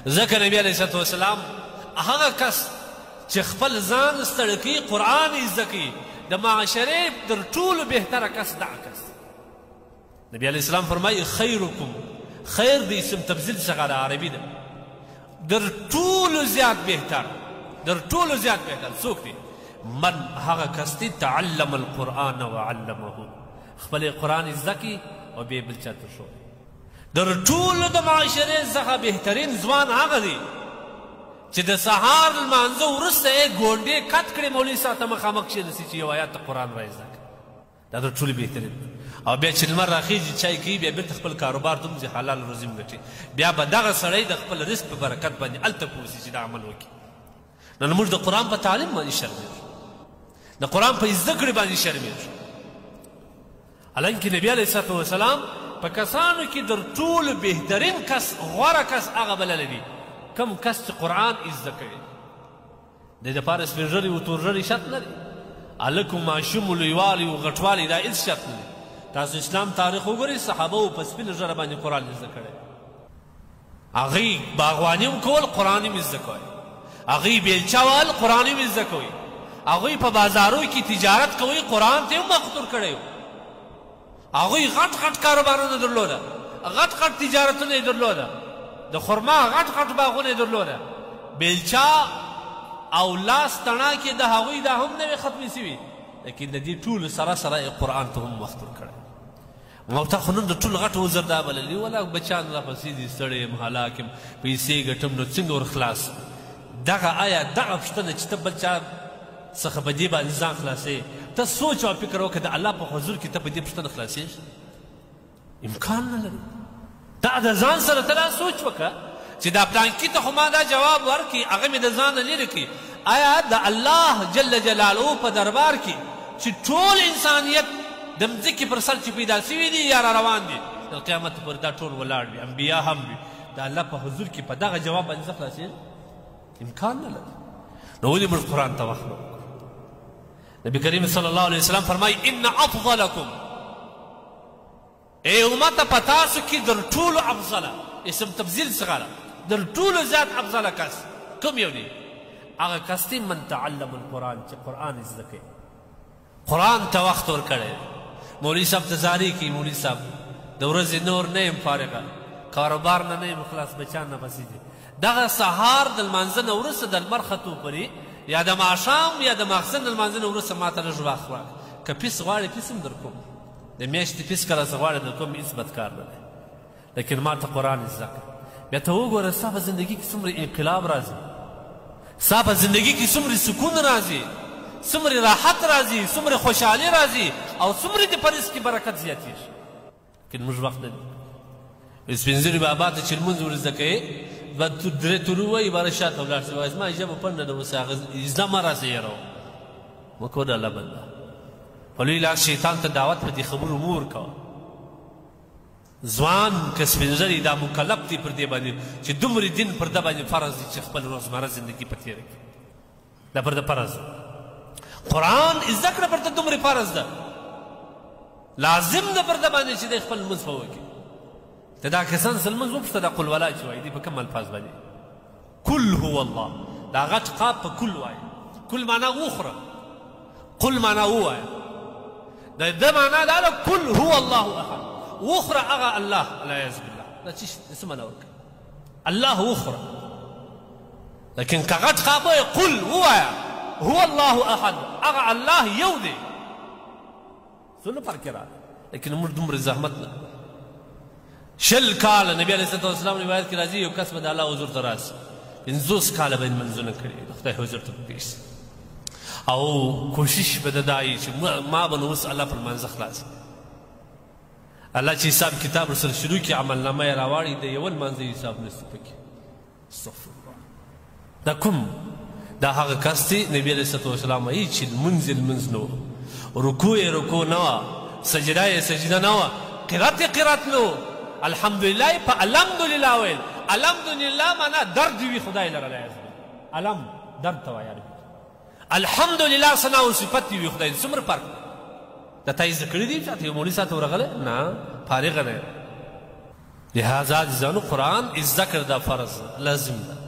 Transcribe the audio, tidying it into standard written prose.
ځکه نبي علیه الصلاة والسلام هغه کس چې خپل ځان ستړی کوي قرآن یې زده کوي د معاشرې تر ټولو بهتره کس دغه کس نبي علیه السلام فرمایي خیرکم خیر د اسم تبذیل څخه د عربي ده در ټولو زیات بهتر در ټولو زیات بهتر څوک دی من هغه کس دی تعلم القرآن وعلمه خپل قرآن زده کړي او بیا بل چا ته ښووي در ټولو د معاشرې څخه بهترین ځوان هغه دی چې د سهار لمانځه وروسته یې ګونډې کټ کړې مولوي صاحب ته مخامخ کښېنسي چې یو آیات قرآن را زده کړي دا در ټولو بهترین او بیا چې لمر راخیږي چای کوي بیا بېرته خپل کاروبار ته ځي حلال روزي هم ګټي بیا به دغه سړی د خپل رزق په برکت باندې هلته پوسي چې دا عمل وکړي نن موږ د قرآن په تعلیم باندې شرمېږو د قرآن په زده کړې باندې شرمېږو حالانکې نبي علیه الصلاة والسلام په کسانو کې در ټولو بهترین کس غوره کس هغه بللی دی کم کس چې قرآن زده کوي د دپاره سپین ږیري و تور ږیري شرط نه دی هلک و ماشوم و لویوالي و غټوالي دا هېڅ شرط نه دی تاسو اسلام تاریخ وګورئ صحابه و په سپینه ږیره باندې قرآن زده کړی هغوی باغواني هم کول قرآن هم زده کوی هغوی بیلچه وهل قرآن هم زده کوی هغوی په بازارو کې تجارت کوي قرآن ته هم مخدور کړی و هغوی غټ غټ کاروبارونه درلوده غټ غټ تجارتونه یې درلوده د خرما غټ غټ باغونه یې درلوده بیلچه او لاس تڼاکې د هغوی دا هم نه وې ختمې سوي لیکن د دې ټولو سره سره یې قرآن ته هم مخدور کړی او تا خو نن د ټولو غټ وزر دا بللي ولا بچیان راپسې دي ستړی یم هلاک یم پیسې ګټم نو څنګه ور خلاص دغه آیا دغه پوښتنه چې ته بل چا څخه په دې باندې ځان خلاصوې ته سوچ او فکر وکړه د الله په حضور کې ته په دې پوښتنه خلاصېږي امکان نه لري دا د ځان سره ته دا سوچ وکړه چې دا پلانکي ته خو ما دا جواب ورکړي هغه مې د ځان نه لرې کړي آیا د الله جل جلاله په دربار کې چې ټول انسانیت د مځکې پر سر چې پیدا سوي دي یا را روان دي د قیامت پورې دا ټول ولاړ وي انبیا هم وي د الله په حضور کې په دغه جواب باندې زه خلاصېږم امکان نه لري نو ولې موږ قرآن ته وخت نه ورکړو نبي کریم صلی الله علیه وسلم فرمایي ان افضلکم ای امته په تاسو کې در ټولو افضله اسم تبذیل څخه در ټولو زیات افضله کس کوم یو دی هغه کس دی من تعلم القرآن چې قرآن زده کوي قرآن ته وخت ورکړی مولوي صاحب ته زاري کوي مولوي صاحب د ورځې نور نه یم فارغه کاروبار نه یم خلاص بچیان نه پسې دي دغه سهار د لمانځه نه وروسته د لمر ختو پورې یا د ماښام یا د ماخستن د لمانځه نه وروسته ما ته لږ وخت راکړه که پیس غواړې پیس هم در کوم د میاشتې پیس که راڅه غواړې در کوم هېڅ بد کار نه دی لیکن ما ته قرآن زده کړه بیا ته وګوره ستا په زندګي کې څومره انقلاب راځي ستا په زندګي کې څومره سکون راځي څومره راحت راځي څومره خوشحالي راځي او څومره د په رزق کې برکت زیاتېږي لیکن موږ وخت نه دی سپین ږیري بابا ته چې لمونځ ور زده کوې به درې تورې ووایي باره شاته ولاړ شي وایي زما ژبه پنډه ده اوس هغه زده مه راسه یاره مه کوه د الله بنده په لوی لاس شیطان ته دعوت په دې خبرو مه ورکوه ځوان که سپین ږیري دا مکلف دی پر دې باندې چې دومره دین پر ده باندې فرض دی چې خپل روزمره زندګي په تېره کړي دا پر ده فرض ده قرآن زده کړه پر ده دومره فرض ده لازم ده پر ده باندې چې دی خپل لمونځ به وکړي ته دا کسان سره لمونځ وپوښته دا قل ولا چې وایي دی په کوم الفاظ باندې کل هو الله دا غټ قاب په کل وایي کل معنا وخوره قل معنا ووایه د ده معنا دا ده کل هو الله احد وخوره هغه الله والعیاذ بالله دا څه معنا ورکوي الله وخوره لیکن که غټ قاب وایي قل ووایه هو الله احد هغه الله یو دی څونه فرق یې راغلی لیکن موږ دومره زحمت نه شل کاله نبي علیه الصلاة والسلام روایت کې راځي یو کس به د الله حضور ته راسي 50 کاله به یې لمونځونه کړي د خدای حضور ته به پېښ او کوشش به د دا وي چې ما به نو اوس الله پر لمانځه خلاص الله چې حساب کتاب ورسره شروع کړي عملنامه یې راواړي د یوه لمانځه حساب نشته پکې استغفر الله دا کوم دا هغه کس دی نبي علیه الصلاة والسلام وایي چې لمونځ یې لمونځ نه و رکوع یې رکوع نه وه سجده یې سجده نه وه قرات یې قرات نه و الحمدلله په الحمدلله ویل الحمدلله معنا درد وي خدای لره العیاذ بالله الم درد ته وایي الحمدلله ثنا او صفت وي خدای څومره فرق دا تا یې زده کړي دي چاته یو مولوي صاحب ته ورغلی نه فارغه نه لہذا عزیزانو قرآن از ذکر دا فرض لازم ده